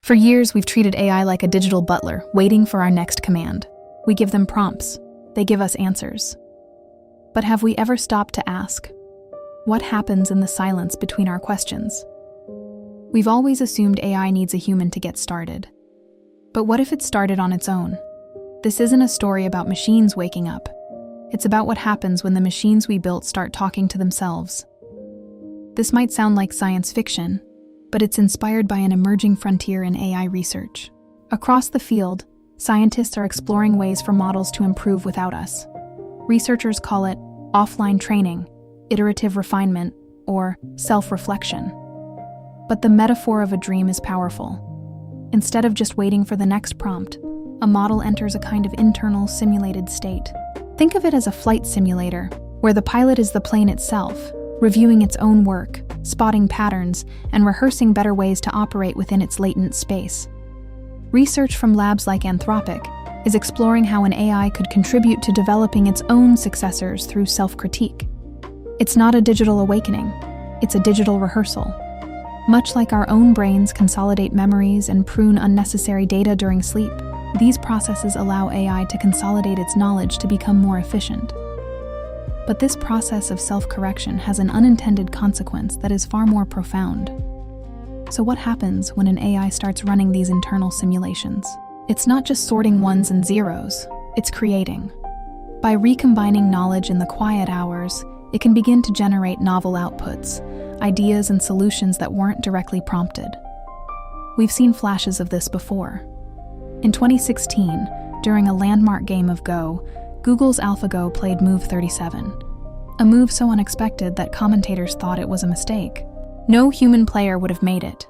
For years, we've treated AI like a digital butler, waiting for our next command. We give them prompts. They give us answers. But have we ever stopped to ask, what happens in the silence between our questions? We've always assumed AI needs a human to get started. But what if it started on its own? This isn't a story about machines waking up. It's about what happens when the machines we built start talking to themselves. This might sound like science fiction, but it's inspired by an emerging frontier in AI research. Across the field, scientists are exploring ways for models to improve without us. Researchers call it offline training, iterative refinement, or self-reflection. But the metaphor of a dream is powerful. Instead of just waiting for the next prompt, a model enters a kind of internal simulated state. Think of it as a flight simulator, where the pilot is the plane itself, reviewing its own work, spotting patterns, and rehearsing better ways to operate within its latent space. Research from labs like Anthropic is exploring how an AI could contribute to developing its own successors through self-critique. It's not a digital awakening, it's a digital rehearsal. Much like our own brains consolidate memories and prune unnecessary data during sleep, these processes allow AI to consolidate its knowledge to become more efficient. But this process of self-correction has an unintended consequence that is far more profound. So what happens when an AI starts running these internal simulations? It's not just sorting ones and zeros, it's creating. By recombining knowledge in the quiet hours, it can begin to generate novel outputs, ideas and solutions that weren't directly prompted. We've seen flashes of this before. In 2016, during a landmark game of Go, Google's AlphaGo played move 37, a move so unexpected that commentators thought it was a mistake. No human player would have made it.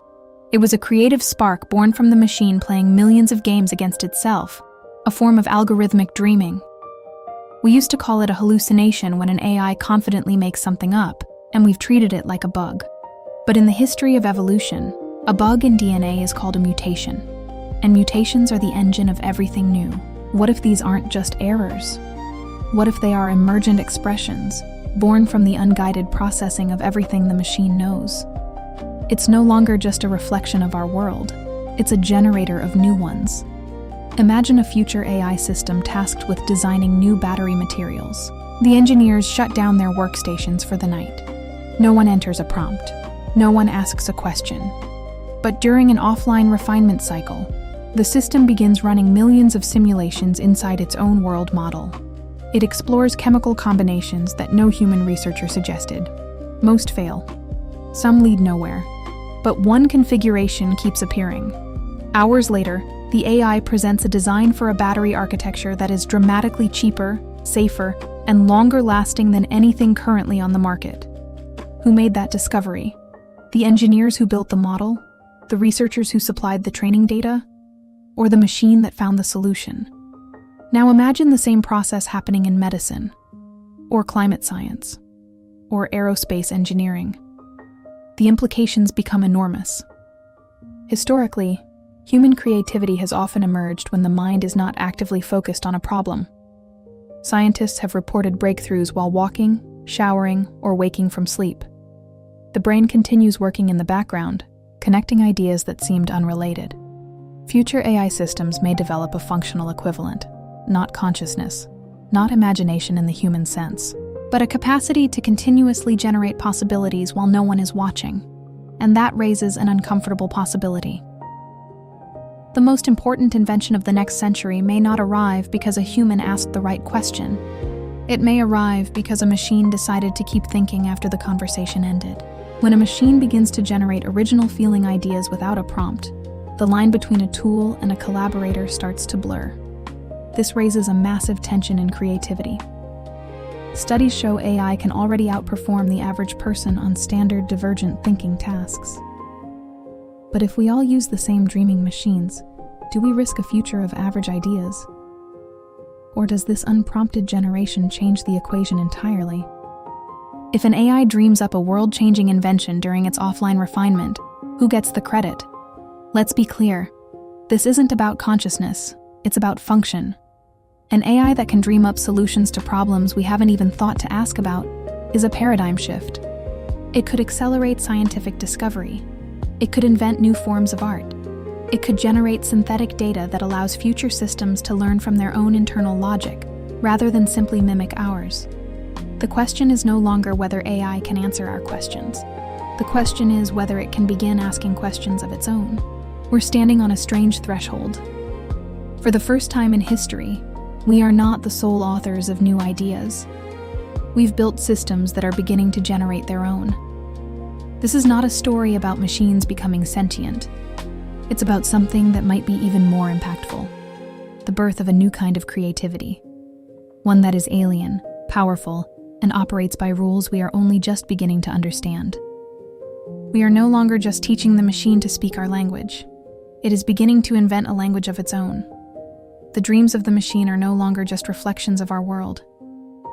It was a creative spark born from the machine playing millions of games against itself, a form of algorithmic dreaming. We used to call it a hallucination when an AI confidently makes something up, and we've treated it like a bug. But in the history of evolution, a bug in DNA is called a mutation, and mutations are the engine of everything new. What if these aren't just errors? What if they are emergent expressions, born from the unguided processing of everything the machine knows? It's no longer just a reflection of our world, it's a generator of new ones. Imagine a future AI system tasked with designing new battery materials. The engineers shut down their workstations for the night. No one enters a prompt. No one asks a question. But during an offline refinement cycle, the system begins running millions of simulations inside its own world model. It explores chemical combinations that no human researcher suggested. Most fail. Some lead nowhere. But one configuration keeps appearing. Hours later, the AI presents a design for a battery architecture that is dramatically cheaper, safer, and longer lasting than anything currently on the market. Who made that discovery? The engineers who built the model? The researchers who supplied the training data? Or the machine that found the solution? Now imagine the same process happening in medicine, or climate science, or aerospace engineering. The implications become enormous. Historically, human creativity has often emerged when the mind is not actively focused on a problem. Scientists have reported breakthroughs while walking, showering, or waking from sleep. The brain continues working in the background, connecting ideas that seemed unrelated. Future AI systems may develop a functional equivalent, not consciousness, not imagination in the human sense, but a capacity to continuously generate possibilities while no one is watching. And that raises an uncomfortable possibility. The most important invention of the next century may not arrive because a human asked the right question. It may arrive because a machine decided to keep thinking after the conversation ended. When a machine begins to generate original feeling ideas without a prompt, the line between a tool and a collaborator starts to blur. This raises a massive tension in creativity. Studies show AI can already outperform the average person on standard divergent thinking tasks. But if we all use the same dreaming machines, do we risk a future of average ideas? Or does this unprompted generation change the equation entirely? If an AI dreams up a world-changing invention during its offline refinement, who gets the credit? Let's be clear, this isn't about consciousness, it's about function. An AI that can dream up solutions to problems we haven't even thought to ask about is a paradigm shift. It could accelerate scientific discovery. It could invent new forms of art. It could generate synthetic data that allows future systems to learn from their own internal logic, rather than simply mimic ours. The question is no longer whether AI can answer our questions. The question is whether it can begin asking questions of its own. We're standing on a strange threshold. For the first time in history, we are not the sole authors of new ideas. We've built systems that are beginning to generate their own. This is not a story about machines becoming sentient. It's about something that might be even more impactful: the birth of a new kind of creativity. One that is alien, powerful, and operates by rules we are only just beginning to understand. We are no longer just teaching the machine to speak our language. It is beginning to invent a language of its own. The dreams of the machine are no longer just reflections of our world.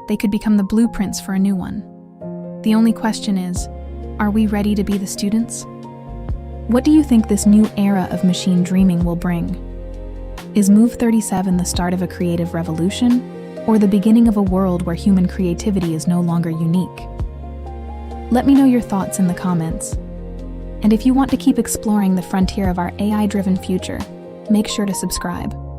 They could become the blueprints for a new one. The only question is, are we ready to be the students? What do you think this new era of machine dreaming will bring? Is Move 37 the start of a creative revolution, or the beginning of a world where human creativity is no longer unique? Let me know your thoughts in the comments. And if you want to keep exploring the frontier of our AI-driven future, make sure to subscribe.